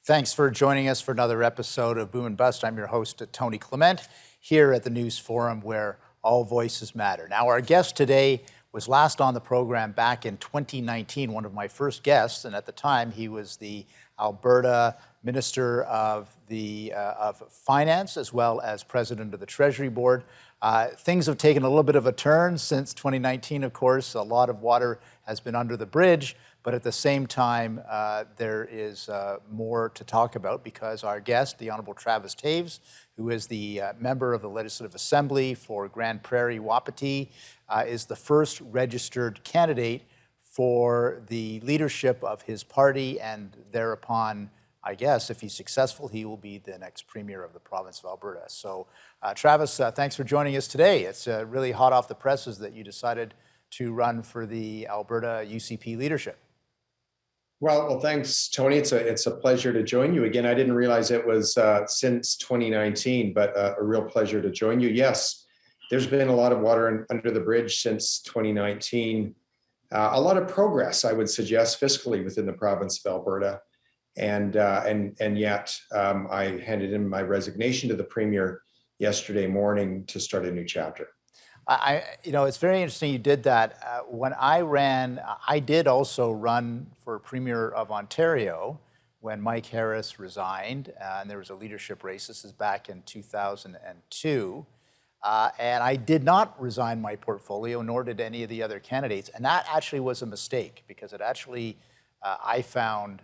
Thanks for joining us for another episode of Boom and Bust. I'm your host, Tony Clement, here at the News Forum where all voices matter. Now, our guest today was last on the program back in 2019, one of my first guests, and at the time he was the Alberta Minister of Finance as well as President of the Treasury Board. Things have taken a little bit of a turn since 2019, of course. A lot of water has been under the bridge, but at the same time, there is more to talk about because our guest, the Honourable Travis Toews, who is the member of the Legislative Assembly for Grande Prairie Wapiti, is the first registered candidate for the leadership of his party, and thereupon, I guess, if he's successful, he will be the next Premier of the province of Alberta. So, Travis, thanks for joining us today. It's really hot off the presses that you decided to run for the Alberta UCP leadership. Well, thanks, Tony. It's a pleasure to join you again. I didn't realize it was since 2019, but a real pleasure to join you. Yes, there's been a lot of water under the bridge since 2019. A lot of progress, I would suggest, fiscally within the province of Alberta, and yet I handed in my resignation to the Premier yesterday morning to start a new chapter. It's very interesting you did that. When I ran, I did also run for Premier of Ontario when Mike Harris resigned, and there was a leadership race. This is back in 2002. And I did not resign my portfolio, nor did any of the other candidates. And that actually was a mistake because it actually, I found,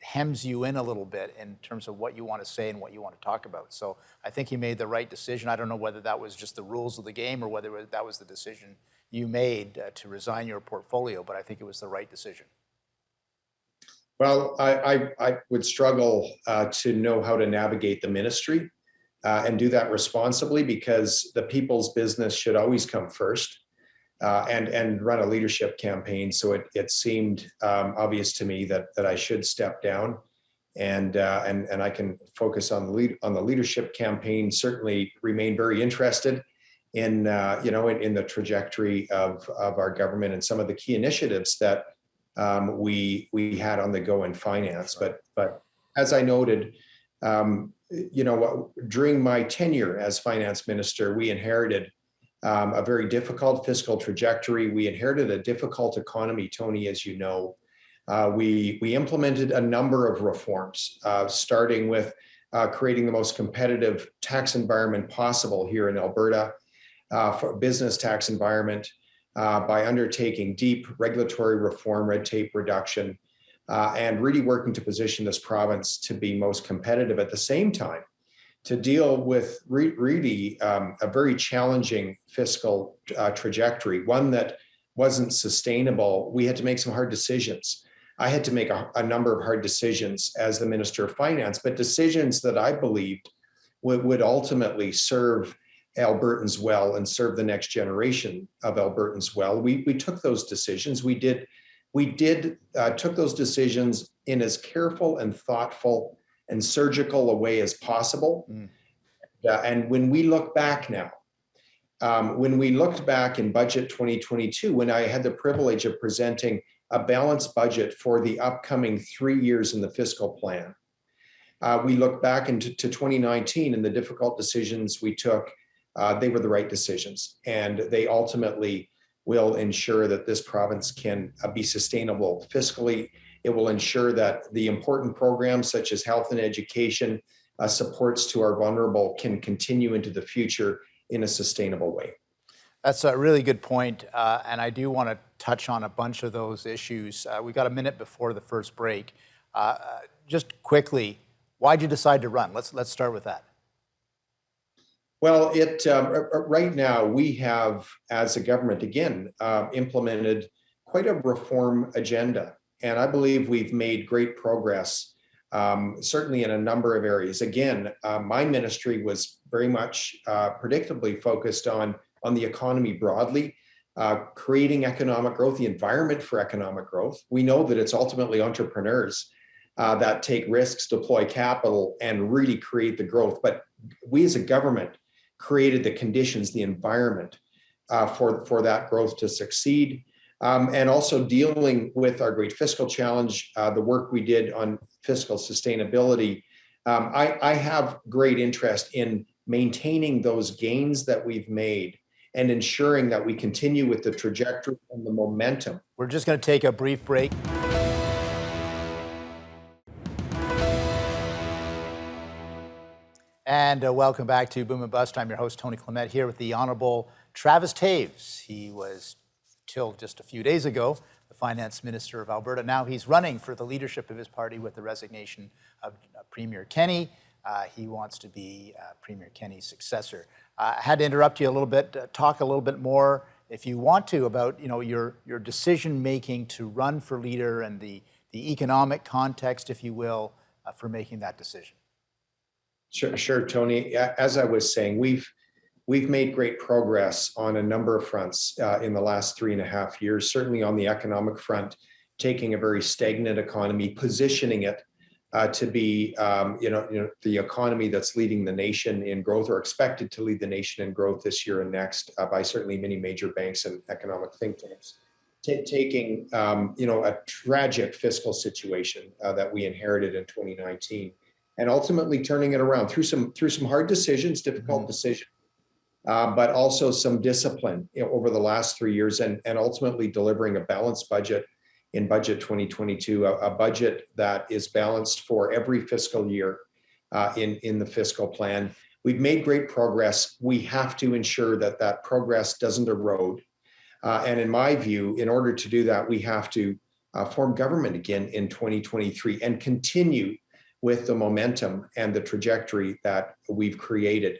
hems you in a little bit in terms of what you want to say and what you want to talk about. So I think you made the right decision. I don't know whether that was just the rules of the game or whether that was the decision you made to resign your portfolio, but I think it was the right decision. Well, I would struggle to know how to navigate the ministry and do that responsibly because the people's business should always come first. And run a leadership campaign. So it seemed obvious to me that I should step down, and I can focus on the leadership campaign. Certainly, remain very interested in in the trajectory of our government and some of the key initiatives that we had on the go in finance. But as I noted, during my tenure as finance minister, we inherited a very difficult fiscal trajectory. We inherited a difficult economy, Tony, as you know. We implemented a number of reforms, starting with creating the most competitive tax environment possible here in Alberta, for business tax environment, by undertaking deep regulatory reform, red tape reduction, and really working to position this province to be most competitive at the same time to deal with really a very challenging fiscal trajectory, one that wasn't sustainable. We had to make some hard decisions. I had to make a number of hard decisions as the Minister of Finance, but decisions that I believed would ultimately serve Albertans well and serve the next generation of Albertans well. We took those decisions. We took those decisions in as careful and thoughtful and surgical a way as possible. And when we look back now, when we looked back in budget 2022, when I had the privilege of presenting a balanced budget for the upcoming 3 years in the fiscal plan, we look back into 2019 and the difficult decisions we took, they were the right decisions. And they ultimately will ensure that this province can be sustainable fiscally. It will ensure that the important programs such as health and education, supports to our vulnerable can continue into the future in a sustainable way. That's a really good point, and I do want to touch on a bunch of those issues. We've got a minute before the first break. Just quickly, why'd you decide to run? Let's start with that. Well, right now we have, as a government, again, implemented quite a reform agenda. And I believe we've made great progress, certainly in a number of areas. Again, my ministry was very much predictably focused on the economy broadly, creating economic growth, the environment for economic growth. We know that it's ultimately entrepreneurs that take risks, deploy capital, and really create the growth. But we as a government created the conditions, the environment for that growth to succeed. and also dealing with our great fiscal challenge, the work we did on fiscal sustainability. I have great interest in maintaining those gains that we've made and ensuring that we continue with the trajectory and the momentum. We're just going to take a brief break. And welcome back to Boom and Bust. I'm your host, Tony Clement, here with the Honourable Travis Toews. He was, till just a few days ago, the Finance Minister of Alberta. Now he's running for the leadership of his party with the resignation of Premier Kenney. He wants to be Premier Kenney's successor. I had to interrupt you a little bit, talk a little bit more, if you want to, about your decision-making to run for leader and the economic context, if you will, for making that decision. Sure, Tony. As I was saying, we've made great progress on a number of fronts in the last 3.5 years. Certainly on the economic front, taking a very stagnant economy, positioning it to be, the economy that's leading the nation in growth, or expected to lead the nation in growth this year and next, by certainly many major banks and economic think tanks. Taking, a tragic fiscal situation that we inherited in 2019. And ultimately turning it around through some hard decisions, difficult decisions, but also some discipline over the last 3 years, and ultimately delivering a balanced budget in budget 2022, a budget that is balanced for every fiscal year in the fiscal plan. We've made great progress. We have to ensure that progress doesn't erode. And in my view, in order to do that, we have to form government again in 2023 and continue with the momentum and the trajectory that we've created.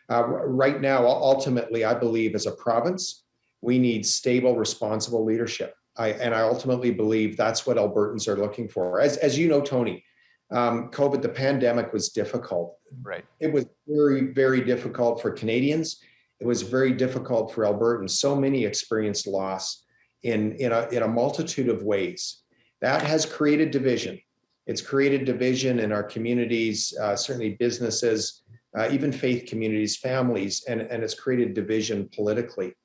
Right now, ultimately, I believe as a province, we need stable, responsible leadership. I ultimately believe that's what Albertans are looking for. As you know, Tony, COVID, the pandemic was difficult. Right. It was very, very difficult for Canadians. It was very difficult for Albertans. So many experienced loss in a multitude of ways. That has created division. It's created division in our communities, certainly businesses, even faith communities, families, and it's created division politically.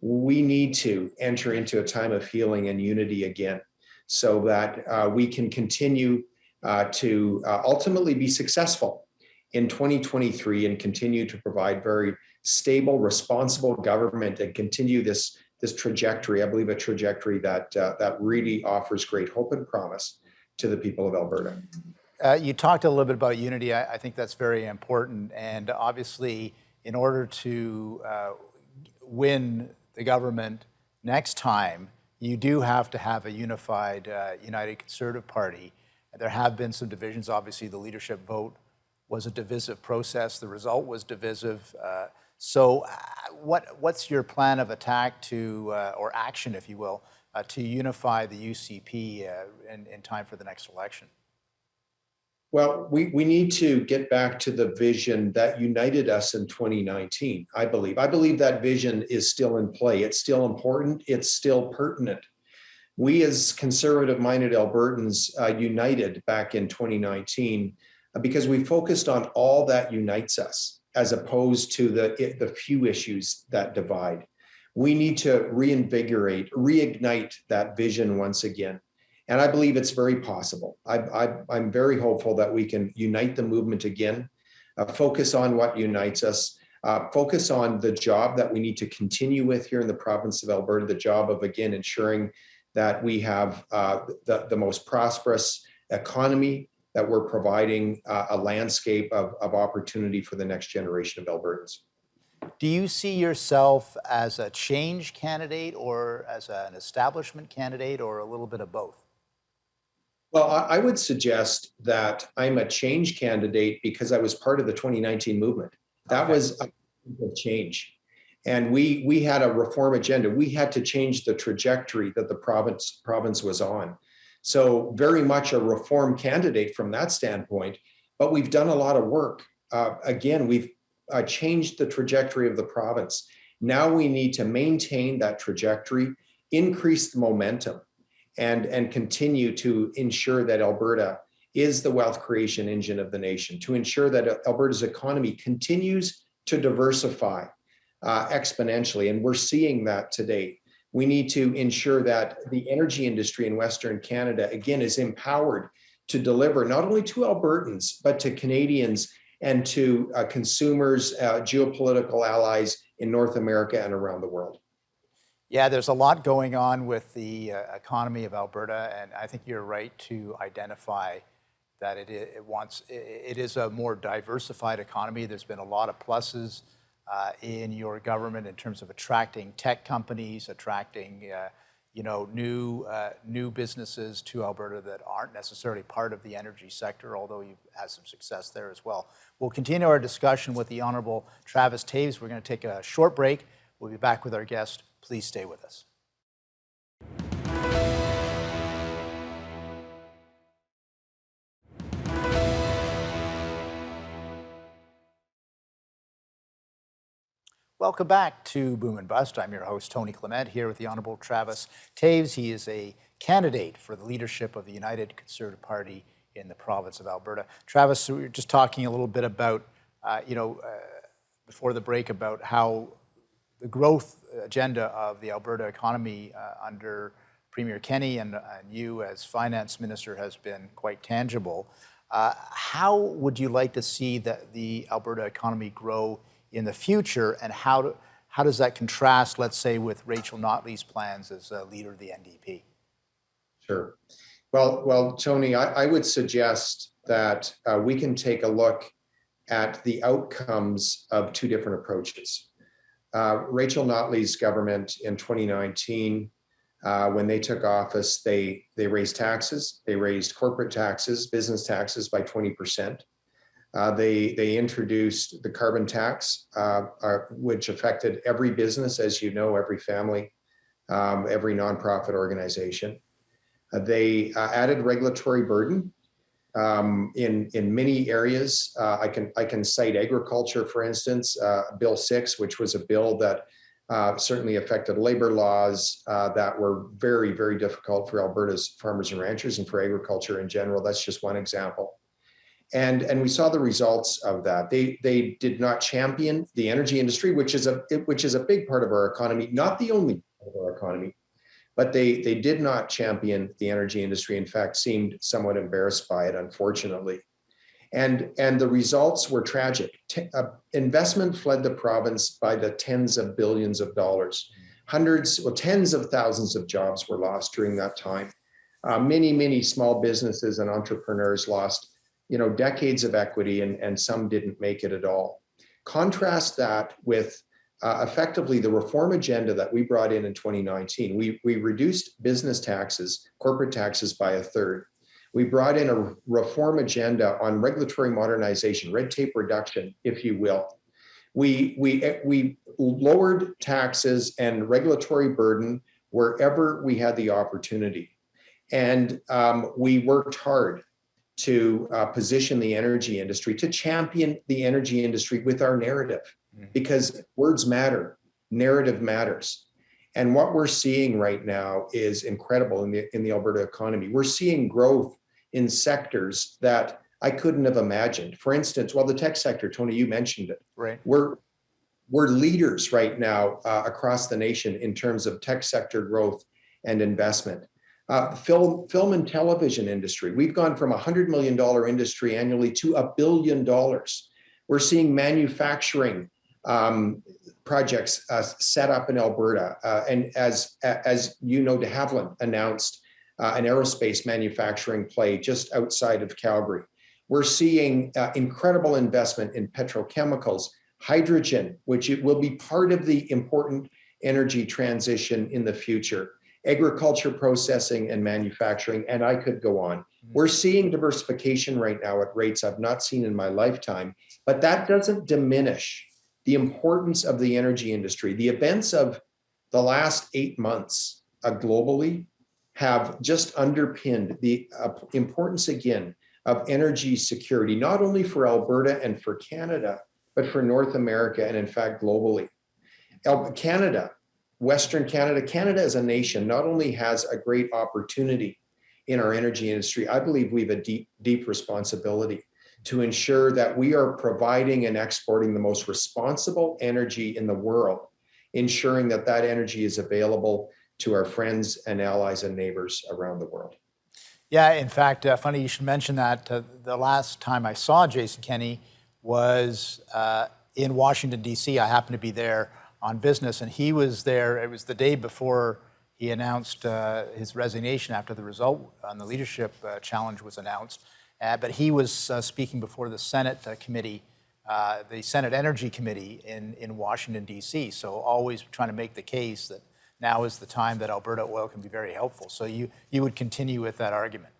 We need to enter into a time of healing and unity again, so that we can continue to ultimately be successful in 2023 and continue to provide very stable, responsible government and continue this trajectory. I believe a trajectory that really offers great hope and promise to the people of Alberta. You talked a little bit about unity. I think that's very important. And obviously, in order to win the government next time, you do have to have a unified, United Conservative Party. There have been some divisions. Obviously, the leadership vote was a divisive process. The result was divisive. So what's your plan of attack to, or action, if you will, to unify the UCP in time for the next election? Well, we need to get back to the vision that united us in 2019, I believe. I believe that vision is still in play. It's still important. It's still pertinent. We as conservative-minded Albertans united back in 2019 because we focused on all that unites us, as opposed to the few issues that divide. We need to reinvigorate, reignite that vision once again. And I believe it's very possible. I'm very hopeful that we can unite the movement again, focus on what unites us, focus on the job that we need to continue with here in the province of Alberta, the job of, again, ensuring that we have the most prosperous economy, that we're providing a landscape of opportunity for the next generation of Albertans. Do you see yourself as a change candidate or as an establishment candidate, or a little bit of both? Well, I would suggest that I'm a change candidate because I was part of the 2019 movement. That was a change. And we had a reform agenda. We had to change the trajectory that the province was on. So very much a reform candidate from that standpoint, but we've done a lot of work. Again, we've changed the trajectory of the province. Now we need to maintain that trajectory, increase the momentum, and continue to ensure that Alberta is the wealth creation engine of the nation, to ensure that Alberta's economy continues to diversify exponentially. And we're seeing that today. We need to ensure that the energy industry in Western Canada, again, is empowered to deliver not only to Albertans, but to Canadians and to consumers, geopolitical allies in North America and around the world. Yeah, there's a lot going on with the economy of Alberta, and I think you're right to identify that it is a more diversified economy. There's been a lot of pluses in your government in terms of attracting tech companies, attracting new businesses to Alberta that aren't necessarily part of the energy sector, although you've had some success there as well. We'll continue our discussion with the Honourable Travis Toews. We're going to take a short break. We'll be back with our guest. Please stay with us. Welcome back to Boom and Bust. I'm your host, Tony Clement, here with the Honourable Travis Toews. He is a candidate for the leadership of the United Conservative Party in the province of Alberta. Travis, we were just talking a little bit about, before the break, about how the growth agenda of the Alberta economy under Premier Kenney and you as Finance Minister has been quite tangible. How would you like to see the Alberta economy grow in the future, and how does that contrast, let's say, with Rachel Notley's plans as leader of the NDP? Sure. Well, Tony, I would suggest that we can take a look at the outcomes of two different approaches. Rachel Notley's government in 2019, when they took office, they raised taxes. They raised corporate taxes, business taxes by 20%. They introduced the carbon tax, which affected every business, as you know, every family, every nonprofit organization. They added regulatory burden in many areas. I can cite agriculture, for instance, Bill 6, which was a bill that certainly affected labor laws that were very, very difficult for Alberta's farmers and ranchers and for agriculture in general. That's just one example. And we saw the results of that. They did not champion the energy industry, which is a big part of our economy, not the only part of our economy, but they did not champion the energy industry. In fact, seemed somewhat embarrassed by it, unfortunately. And the results were tragic. Investment fled the province by the tens of billions of dollars. Tens of thousands of jobs were lost during that time. Many small businesses and entrepreneurs lost decades of equity, and some didn't make it at all. Contrast that with effectively the reform agenda that we brought in 2019. We reduced business taxes, corporate taxes by a third. We brought in a reform agenda on regulatory modernization, red tape reduction, if you will. We lowered taxes and regulatory burden wherever we had the opportunity. And we worked hard to position the energy industry, to champion the energy industry with our narrative, because words matter, narrative matters. And what we're seeing right now is incredible in the Alberta economy. We're seeing growth in sectors that I couldn't have imagined. For instance, the tech sector, Tony, you mentioned it. Right. We're leaders right now across the nation in terms of tech sector growth and investment. Film and television industry. We've gone from $100 million industry annually to $1 billion. We're seeing manufacturing projects set up in Alberta. And as you know, de Havilland announced an aerospace manufacturing play just outside of Calgary. We're seeing incredible investment in petrochemicals, hydrogen, which will be part of the important energy transition in the future. Agriculture, processing, and manufacturing, and I could go on. We're seeing diversification right now at rates I've not seen in my lifetime, but that doesn't diminish the importance of the energy industry. The events of the last 8 months globally have just underpinned the importance, again, of energy security, not only for Alberta and for Canada, but for North America and, in fact, globally. Canada, Western Canada, Canada as a nation not only has a great opportunity in our energy industry, I believe we have a deep responsibility to ensure that we are providing and exporting the most responsible energy in the world, ensuring that that energy is available to our friends and allies and neighbors around the world. Yeah, in fact, funny you should mention that. The last time I saw Jason Kenney was in Washington, D.C. I happened to be there on business, and he was there. It was the day before he announced his resignation after the result on the leadership challenge was announced. But he was speaking before the Senate committee, the Senate Energy Committee in Washington, D.C. So always trying to make the case that now is the time that Alberta oil can be very helpful. So you would continue with that argument.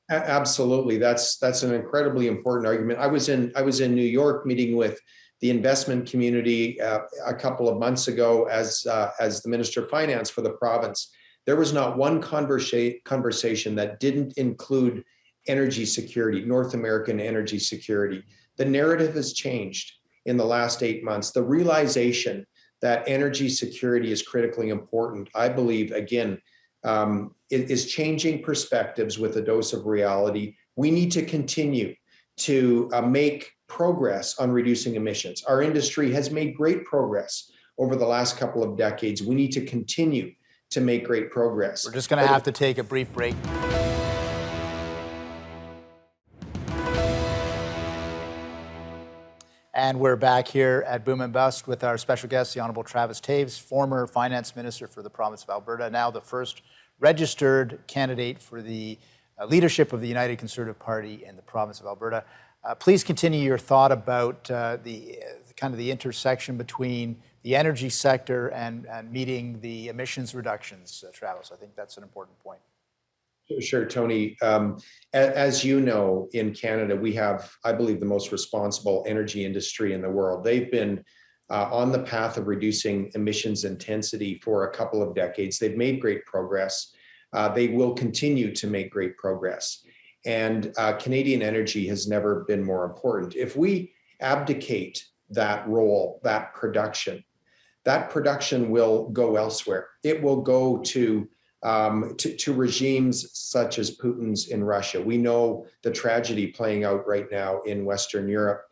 Absolutely, that's an incredibly important argument. I was in New York meeting with the investment community a couple of months ago as the Minister of Finance for the province. There was not one conversation that didn't include energy security, North American energy security. The narrative has changed in the last 8 months. The realization that energy security is critically important, I believe, again, it is changing perspectives with a dose of reality. We need to continue to make progress on reducing emissions. Our industry has made great progress over the last couple of decades. We need to continue to make great progress. We're just going to have to take a brief break. And we're back here at Boom and Bust with our special guest, the Honourable Travis Toews, former Finance Minister for the province of Alberta, now the first registered candidate for the leadership of the United Conservative Party in the province of Alberta. Please continue your thought about the intersection between the energy sector and meeting the emissions reductions, Travis. I think that's an important point. Sure, Tony. As you know, in Canada, we have, I believe, the most responsible energy industry in the world. They've been on the path of reducing emissions intensity for a couple of decades. They've made great progress. They will continue to make great progress. And Canadian energy has never been more important. If we abdicate that role, that production will go elsewhere. It will go to regimes such as Putin's in Russia. We know the tragedy playing out right now in Western Europe.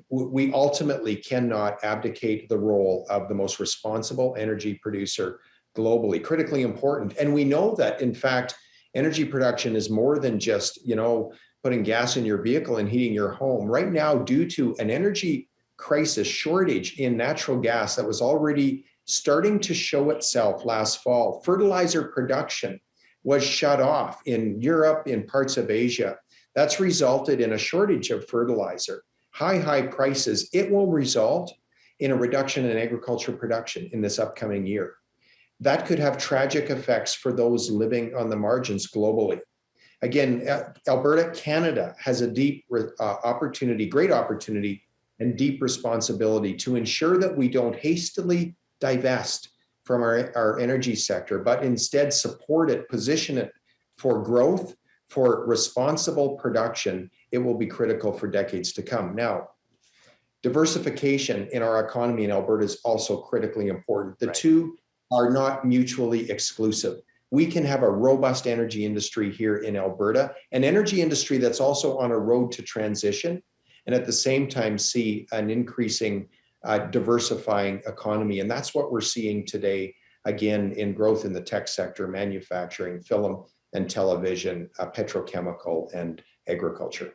We ultimately cannot abdicate the role of the most responsible energy producer globally, critically important. And we know that, in fact, energy production is more than just, putting gas in your vehicle and heating your home. Right now, due to an energy crisis shortage in natural gas that was already starting to show itself last fall, fertilizer production was shut off in Europe, in parts of Asia. That's resulted in a shortage of fertilizer, high prices. It will result in a reduction in agriculture production in this upcoming year. That could have tragic effects for those living on the margins globally. Again, Alberta, Canada has a deep great opportunity and deep responsibility to ensure that we don't hastily divest from our energy sector, but instead support it, position it for growth, for responsible production. It will be critical for decades to come. Now, diversification in our economy in Alberta is also critically important. The two are not mutually exclusive. We can have a robust energy industry here in Alberta, an energy industry that's also on a road to transition, and at the same time see an increasing diversifying economy. And that's what we're seeing today, again, in growth in the tech sector, manufacturing, film and television, petrochemical, and agriculture.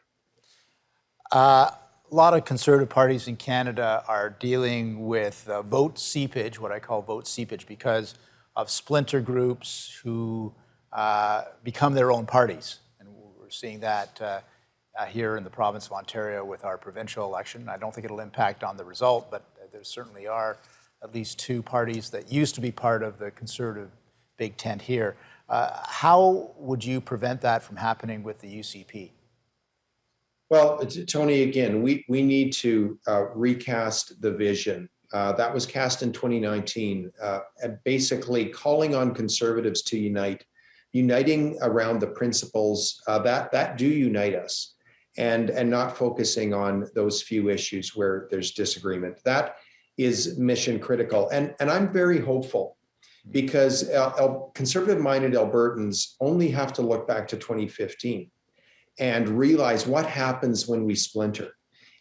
A lot of Conservative parties in Canada are dealing with vote seepage, what I call vote seepage, because of splinter groups who become their own parties. And we're seeing that here in the province of Ontario with our provincial election. I don't think it'll impact on the result, but there certainly are at least two parties that used to be part of the Conservative big tent here. How would you prevent that from happening with the UCP? Well, Tony, again, we need to recast the vision. That was cast in 2019, basically calling on Conservatives to uniting around the principles that do unite us, and not focusing on those few issues where there's disagreement. That is mission critical. And I'm very hopeful, because conservative-minded Albertans only have to look back to 2015 and realize what happens when we splinter.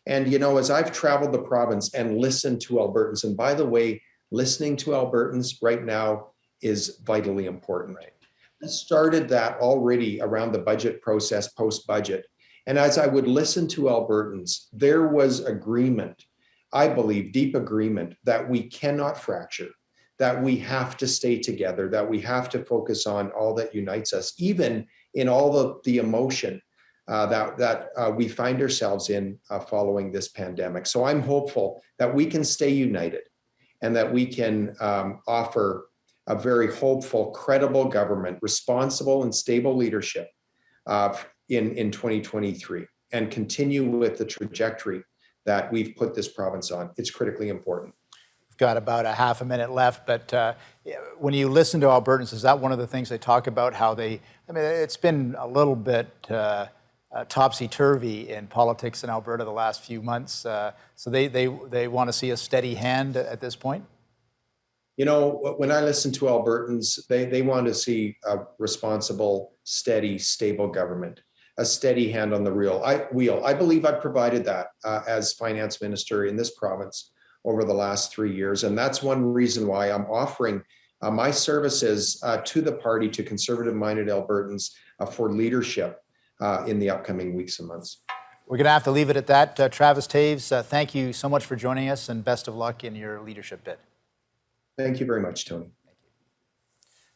And, as I've traveled the province and listened to Albertans, and by the way, listening to Albertans right now is vitally important. Right. We started that already around the budget process, post-budget. And as I would listen to Albertans, there was agreement, I believe, deep agreement that we cannot fracture, that we have to stay together, that we have to focus on all that unites us, even in all the emotion that we find ourselves in following this pandemic. So I'm hopeful that we can stay united and that we can offer a very hopeful, credible government, responsible and stable leadership in 2023, and continue with the trajectory that we've put this province on. It's critically important. We've got about a half a minute left, but when you listen to Albertans, is that one of the things they talk about, how they, I mean, it's been a little bit topsy-turvy in politics in Alberta the last few months, so they want to see a steady hand at this point? You know, when I listen to Albertans, they want to see a responsible, steady, stable government, a steady hand on the wheel. I believe I provided that as finance minister in this province over the last 3 years. And that's one reason why I'm offering my services to the party, to conservative-minded Albertans for leadership in the upcoming weeks and months. We're going to have to leave it at that. Travis Toews, thank you so much for joining us, and best of luck in your leadership bid. Thank you very much, Tony.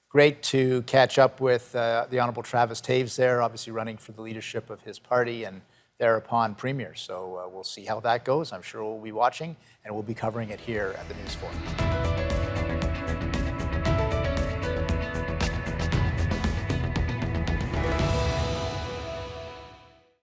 Great to catch up with the Honourable Travis Toews there, obviously running for the leadership of his party and thereupon Premier. So we'll see how that goes. I'm sure we'll be watching, and we'll be covering it here at the News Forum.